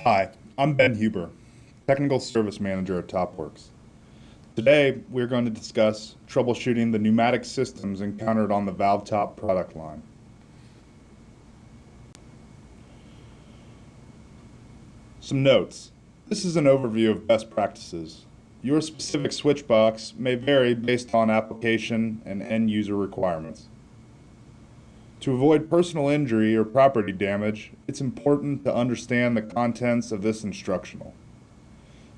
Hi, I'm Ben Huber, Technical Service Manager at TopWorx. Today, we're going to discuss troubleshooting the pneumatic systems encountered on the valve top product line. Some notes. This is an overview of best practices. Your specific switch box may vary based on application and end user requirements. To avoid personal injury or property damage, it's important to understand the contents of this instructional.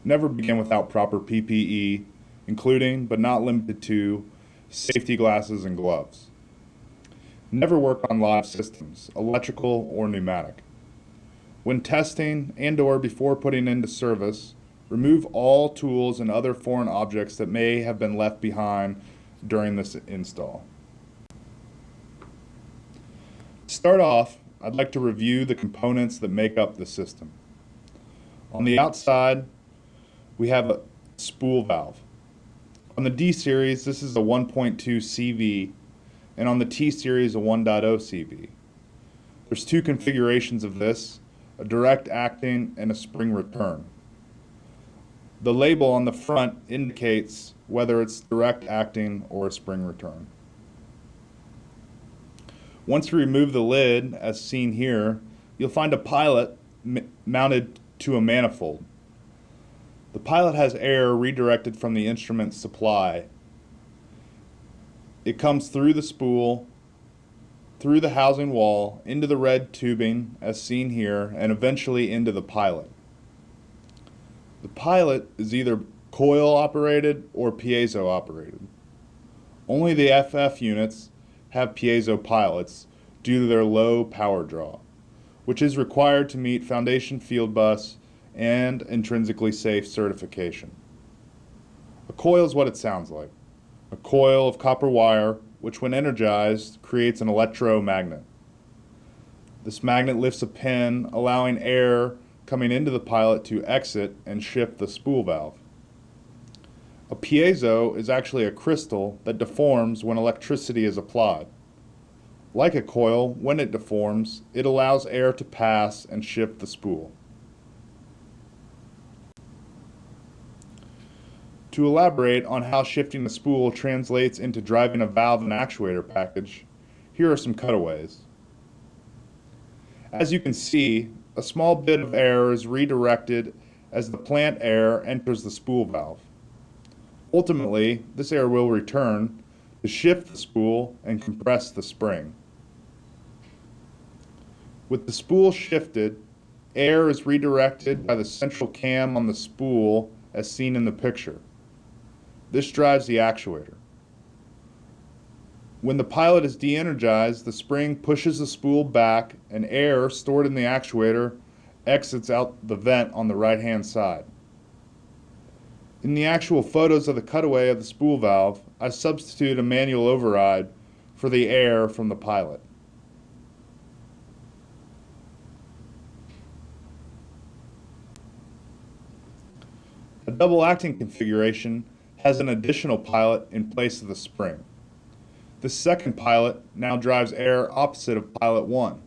Never begin without proper PPE, including, but not limited to, safety glasses and gloves. Never work on live systems, electrical or pneumatic. When testing and/or before putting into service, remove all tools and other foreign objects that may have been left behind during this install. To start off, I'd like to review the components that make up the system. On the outside, we have a spool valve. On the D series, this is a 1.2 CV, and on the T series, a 1.0 CV. There's two configurations of this, a direct acting and a spring return. The label on the front indicates whether it's direct acting or a spring return. Once you remove the lid, as seen here, you'll find a pilot mounted to a manifold. The pilot has air redirected from the instrument supply. It comes through the spool, through the housing wall, into the red tubing, as seen here, and eventually into the pilot. The pilot is either coil operated or piezo operated. Only the FF units have piezo pilots due to their low power draw, which is required to meet Foundation Field Bus and intrinsically safe certification. A coil is what it sounds like. A coil of copper wire, which when energized, creates an electromagnet. This magnet lifts a pin, allowing air coming into the pilot to exit and shift the spool valve. A piezo is actually a crystal that deforms when electricity is applied. Like a coil, when it deforms, it allows air to pass and shift the spool. To elaborate on how shifting the spool translates into driving a valve and actuator package, here are some cutaways. As you can see, a small bit of air is redirected as the plant air enters the spool valve. Ultimately, this air will return to shift the spool and compress the spring. With the spool shifted, air is redirected by the central cam on the spool as seen in the picture. This drives the actuator. When the pilot is de-energized, the spring pushes the spool back and air stored in the actuator exits out the vent on the right-hand side. In the actual photos of the cutaway of the spool valve, I substitute a manual override for the air from the pilot. A double acting configuration has an additional pilot in place of the spring. This second pilot now drives air opposite of pilot 1.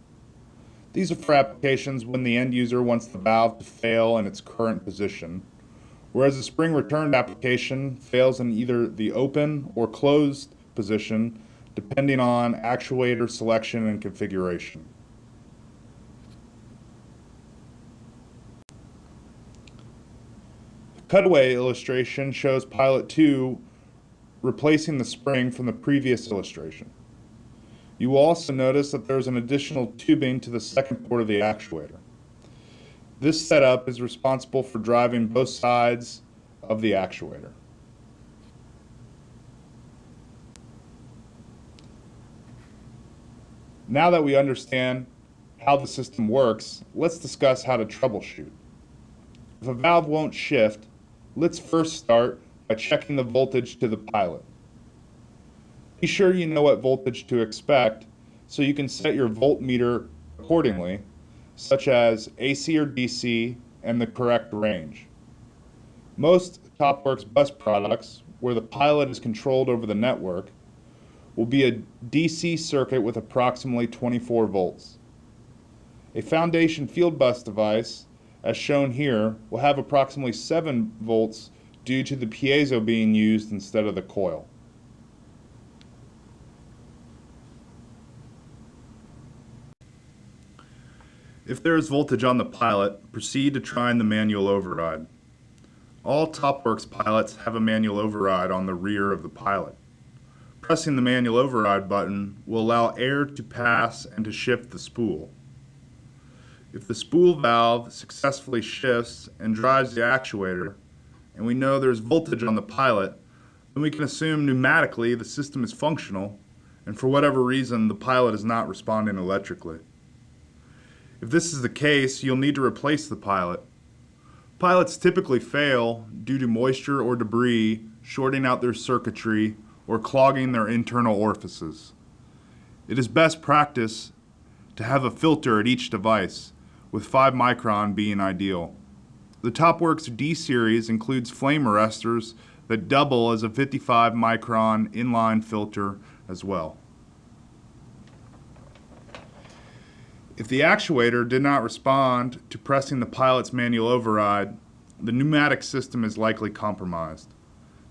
These are for applications when the end user wants the valve to fail in its current position, whereas the spring returned application fails in either the open or closed position depending on actuator selection and configuration. Cutaway illustration shows pilot 2 replacing the spring from the previous illustration. You will also notice that there is an additional tubing to the second port of the actuator. This setup is responsible for driving both sides of the actuator. Now that we understand how the system works, let's discuss how to troubleshoot. If a valve won't shift, let's first start by checking the voltage to the pilot. Be sure you know what voltage to expect so you can set your voltmeter accordingly, such as AC or DC and the correct range. Most TopWorx bus products, where the pilot is controlled over the network, will be a DC circuit with approximately 24 volts. A Foundation Field Bus device, as shown here, will have approximately 7 volts due to the piezo being used instead of the coil. If there is voltage on the pilot, proceed to trying the manual override. All TopWorx pilots have a manual override on the rear of the pilot. Pressing the manual override button will allow air to pass and to shift the spool. If the spool valve successfully shifts and drives the actuator, and we know there's voltage on the pilot, then we can assume pneumatically the system is functional, and for whatever reason the pilot is not responding electrically. If this is the case, you'll need to replace the pilot. Pilots typically fail due to moisture or debris shorting out their circuitry or clogging their internal orifices. It is best practice to have a filter at each device, with 5 micron being ideal. The TopWorx D series includes flame arresters that double as a 55 micron inline filter as well. If the actuator did not respond to pressing the pilot's manual override, the pneumatic system is likely compromised.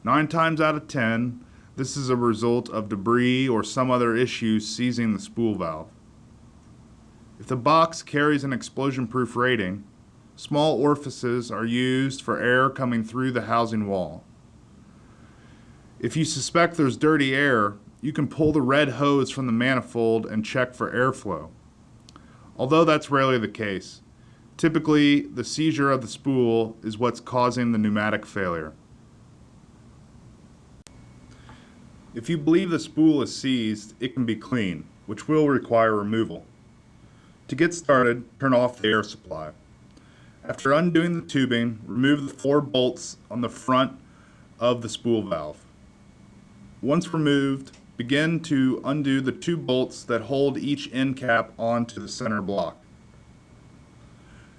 9 times out of 10, this is a result of debris or some other issue seizing the spool valve. If the box carries an explosion-proof rating, small orifices are used for air coming through the housing wall. If you suspect there's dirty air, you can pull the red hose from the manifold and check for airflow. Although that's rarely the case, typically the seizure of the spool is what's causing the pneumatic failure. If you believe the spool is seized, it can be cleaned, which will require removal. To get started, turn off the air supply. After undoing the tubing, remove the 4 bolts on the front of the spool valve. Once removed, begin to undo the 2 bolts that hold each end cap onto the center block.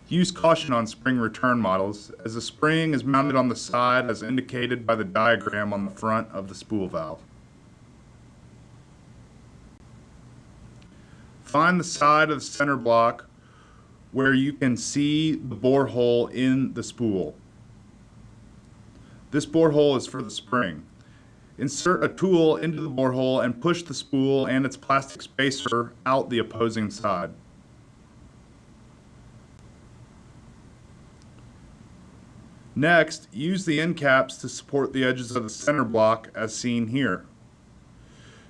Use caution on spring return models, as the spring is mounted on the side as indicated by the diagram on the front of the spool valve. Find the side of the center block where you can see the borehole in the spool. This borehole is for the spring. Insert a tool into the borehole and push the spool and its plastic spacer out the opposing side. Next, use the end caps to support the edges of the center block as seen here.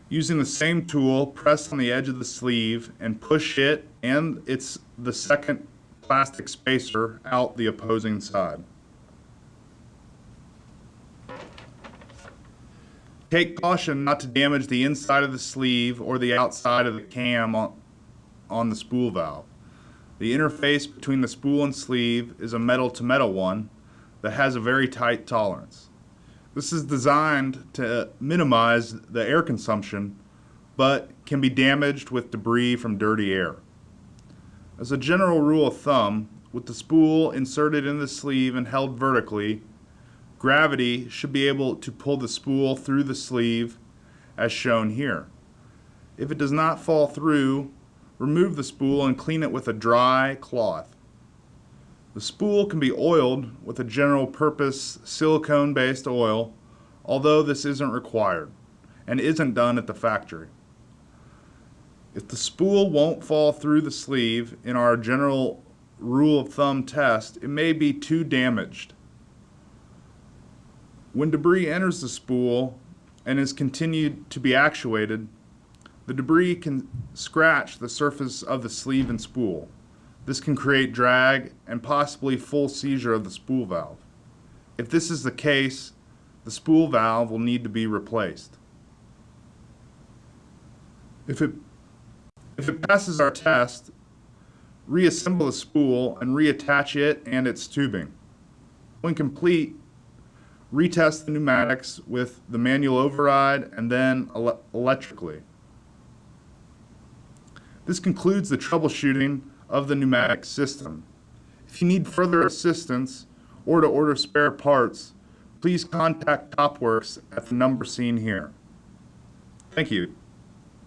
Using the same tool, press on the edge of the sleeve and push it and the second plastic spacer out the opposing side. Take caution not to damage the inside of the sleeve or the outside of the cam on the spool valve. The interface between the spool and sleeve is a metal-to-metal one that has a very tight tolerance. This is designed to minimize the air consumption, but can be damaged with debris from dirty air. As a general rule of thumb, with the spool inserted in the sleeve and held vertically, gravity should be able to pull the spool through the sleeve as shown here. If it does not fall through, remove the spool and clean it with a dry cloth. The spool can be oiled with a general purpose silicone-based oil, although this isn't required and isn't done at the factory. If the spool won't fall through the sleeve in our general rule of thumb test, it may be too damaged. When debris enters the spool and is continued to be actuated, the debris can scratch the surface of the sleeve and spool. This can create drag and possibly full seizure of the spool valve. If this is the case, the spool valve will need to be replaced. If it passes our test, reassemble the spool and reattach it and its tubing. When complete, retest the pneumatics with the manual override and then electrically. This concludes the troubleshooting of the pneumatic system. If you need further assistance or to order spare parts, please contact TopWorx at the number seen here. Thank you.